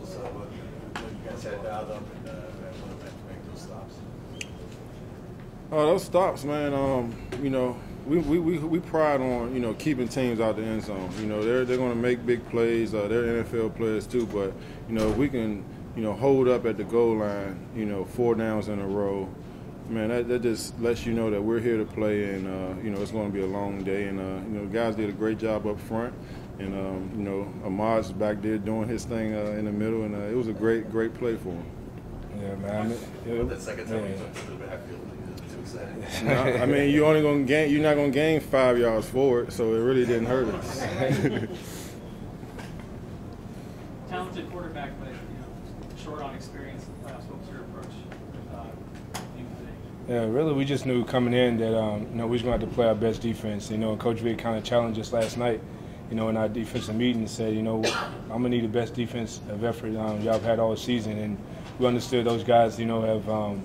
So you guys had dialed up and wanted to make those stops. Oh, those stops, man. We pride on keeping teams out the end zone. They're going to make big plays. They're NFL players too, but if we can hold up at the goal line, 4 downs in a row, man, that just lets you know that we're here to play, and it's going to be a long day. And the guys did a great job up front, and Ahmad's back there doing his thing in the middle, and it was a great play for him. Yeah, man. That second time you took to the backfield. No, I mean, you're not going to gain 5 yards forward, so it really didn't hurt us. Talented quarterback, but short on experience in the playoffs. What was your approach today? Yeah, really, we just knew coming in that we was going to have to play our best defense. Coach Vic kind of challenged us last night. In our defensive meeting, and said, I'm gonna need the best defensive effort y'all have had all season, and we understood those guys, have.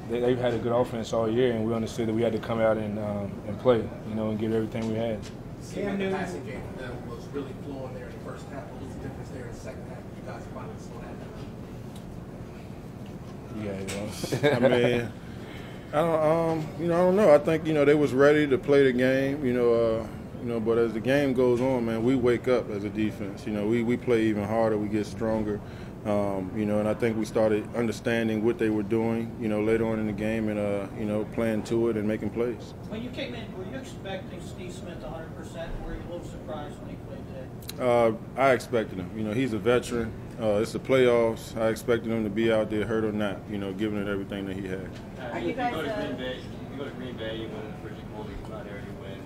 They've had a good offense all year, and we understood that we had to come out and play, and give everything we had. Cam Newton, the passing game for them was really flowing there in the first half. What was the difference there in the second half? You guys finally slowed that down. Yeah, I mean, I don't know. I think they was ready to play the game. But as the game goes on, man, we wake up as a defense. We play even harder. We get stronger. And I think we started understanding what they were doing, later on in the game, and playing to it and making plays. When you came in, were you expecting Steve Smith 100%? Or were you a little surprised when he played today? I expected him. He's a veteran. It's the playoffs. I expected him to be out there, hurt or not, giving it everything that he had. You go to Green Bay, you win the first Bowl, you come out here, you win.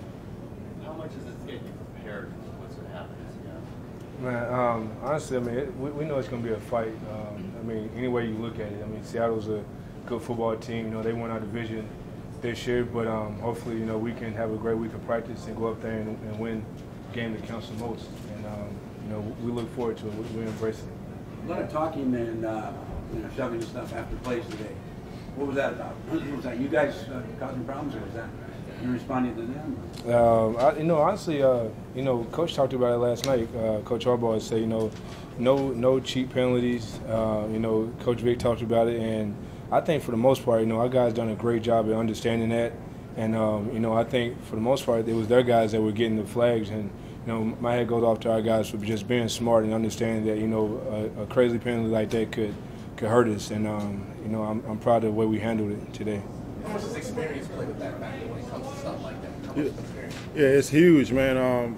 How much does this get you prepared for what's going to happen this year? Man, honestly, we know it's going to be a fight. Any way you look at it. Seattle's a good football team. They won our division this year, but hopefully, we can have a great week of practice and go up there and win the game that counts the most. And, we look forward to it. We embrace it. A lot of talking and shoving and stuff after plays today. What was that about? Was that you guys causing problems, or was that you responding to them? Honestly, Coach talked about it last night. Coach Harbaugh said, no cheap penalties. Coach Vic talked about it, and I think for the most part, our guys done a great job at understanding that. And I think for the most part, it was their guys that were getting the flags. And my head goes off to our guys for just being smart and understanding that a crazy penalty like that could hurt us. And I'm proud of the way we handled it today. How much does experience play with that factor when it comes to stuff like that? How much experience? Yeah, it's huge, man.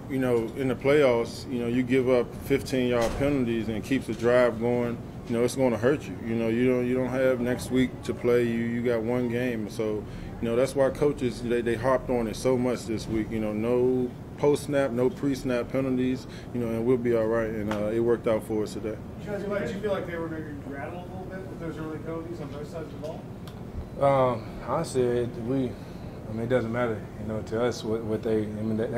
In the playoffs, you give up 15-yard penalties and it keeps the drive going. It's going to hurt you. You don't have next week to play. You got one game, so that's why coaches they harped on it so much this week. No post-snap, no pre-snap penalties. And we'll be all right. And it worked out for us today. Did you feel like they were maybe rattled a little bit with those early penalties on both sides of the ball? Honestly, it doesn't matter, to us what they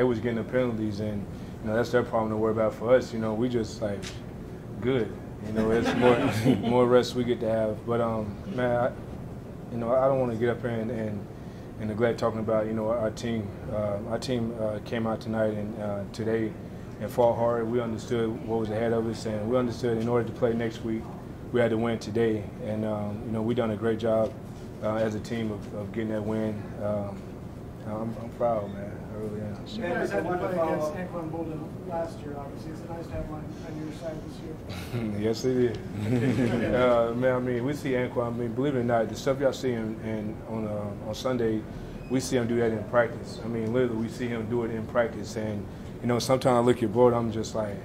was getting the penalties, and that's their problem to worry about. For us, we just good, it's more rest we get to have. But man, I don't want to get up here and neglect talking about our team. Our team came out tonight and today and fought hard. We understood what was ahead of us, and we understood in order to play next week, we had to win today. And we done a great job. As a team of getting that win. I'm proud, man. I really am. You guys had to play against Anquan Bolden last year, obviously. It's nice to have one on your side this year. Yes, it is. Man, we see Anquan. Believe it or not, the stuff y'all see on Sunday, we see him do that in practice. Literally, we see him do it in practice. And, sometimes I look at Broad, I'm just like,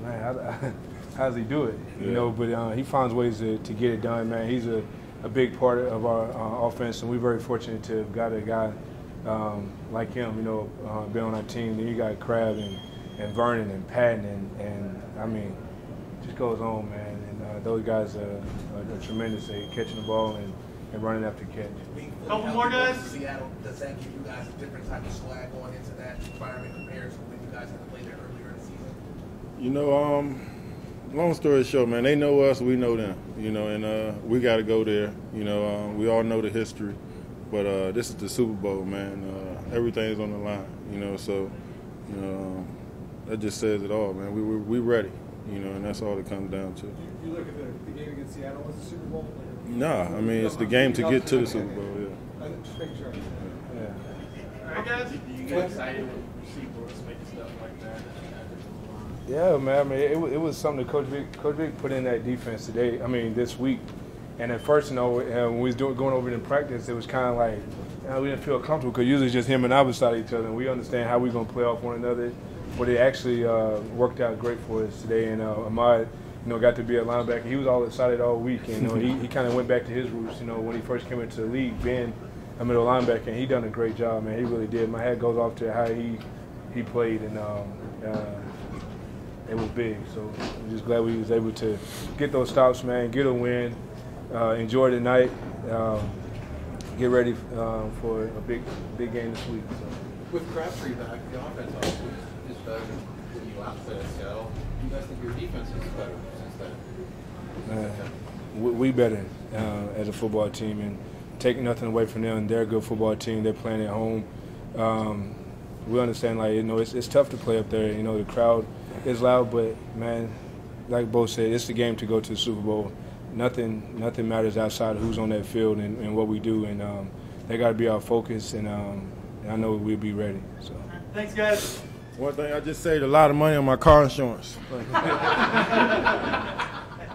man, how does he do it? Yeah. But he finds ways to get it done, man. He's a big part of our offense, and we're very fortunate to have got a guy like him, been on our team. Then you got Crab and Vernon and Patton, and just goes on, man. And those guys are tremendous at catching the ball and running after catch. Couple more guys. Seattle, does that give you guys a different type of swag going into that environment compared to when you guys had to play there earlier in the season? Long story short, man, they know us, we know them, and we got to go there. We all know the history, but this is the Super Bowl, man. Everything's on the line, so that just says it all, man. We ready. and that's all it comes down to. You look at the game against Seattle as a Super Bowl? Nah, I mean, it's the game to get to the Super Bowl, yeah. Just making sure. All right, guys. Do you get excited when you see Brooks making stuff like that? Yeah, man. I mean, it was something that Coach Vic put in that defense today. I mean, this week. And at first, when we was going over it in practice, it was kind of like we didn't feel comfortable because usually it's just him and I beside each other, and we understand how we're going to play off one another. But it actually worked out great for us today. And Ahmad, got to be a linebacker. He was all excited all week, and he kind of went back to his roots. When he first came into the league, being a middle linebacker, and he done a great job, man. He really did. My hat goes off to how he played, and it was big. So I'm just glad we was able to get those stops, man, get a win, enjoy the night, get ready for a big game this week. So. With Crabtree back, the offense obviously is better when you outplay Seattle. Do you guys think your defense is better since then? We better as a football team, and taking nothing away from them. They're a good football team. They're playing at home. We understand, it's tough to play up there. The crowd is loud, but man, like Bo said, it's the game to go to the Super Bowl. Nothing matters outside of who's on that field and what we do, and they got to be our focus. And I know we'll be ready. So. Thanks, guys. One thing I just saved a lot of money on my car insurance.